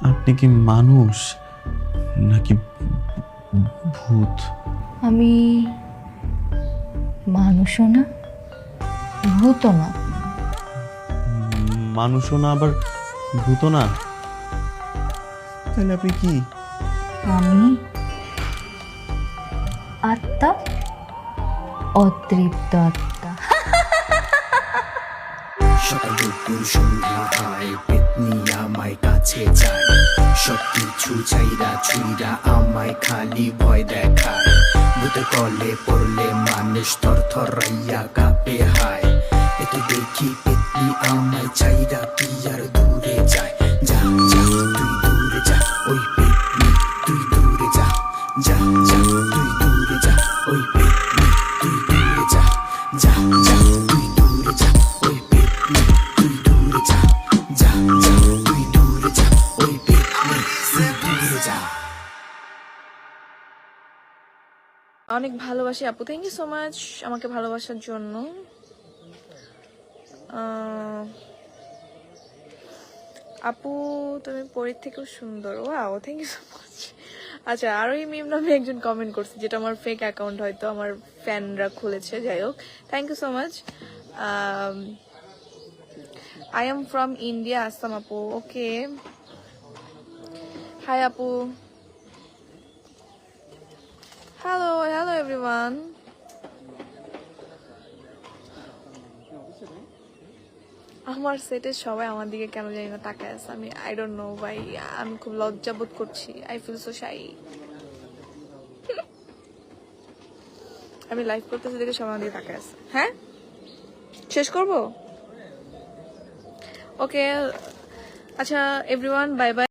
আপনি কি মানুষ নাকি ভূত? আমি মানুষও না, ভূতও না। মানুষও না আবার ভূতও না, তাহলে আপনি কি? আমি আত্মা, অতৃপ্ত আত্মা। সকাল দুপুর সন্ধ্যা হয় পেতনি আমায় কাছে যায়, সবকিছু চাইরা ছুইরা আমায় খালি ভয় দেখায়। ভূতে কলে পড়লে মানুষ থর থরাইয়া কাঁপে হায়। এতে দেখি পেতনি আমায় চাইরা কি আর দূরে যায়। যা যা তুই দূরে যা, ওই পেতনি তুই দূরে যা। যা যা তুই দূরে যা, ওই পেতনি তুই দূরে যা। যা যা তুই দূরে যা, ওই পেতনি তুই দূরে যা। যা যা তুই দূরে যা, ওই পেতনি তুই দূরে যা। অনেক ভালোবাসি আপু, থ্যাংক ইউ সো মাচ আমাকে ভালোবাসার জন্য। আপু তুমি পরীর থেকেও সুন্দর, wow thank you so much. আচ্ছা, আরো এই মিম নামে একজন কমেন্ট করছে, যেটা আমার ফেক অ্যাকাউন্ট, হয়তো আমার ফ্যানরা খুলেছে, যাই হোক thank you so much. I am from India, Assam আপু। ওকে, হাই আপু, হ্যালো হ্যালো এভরিওয়ান। আমার সেটের সবাই আমার দিকে কেন জানি না তাকায় আছে, আমি আই ডোন্ট নো ভাই, আমি খুব লজ্জা বোধ করছি, আই ফিল সো শাই। আমি লাইভ করতেছি দেখে সবাই আমার দিকে তাকায় আছে। হ্যাঁ, শেষ করব? ওকে, আচ্ছা এভরিওয়ান, বাই বাই।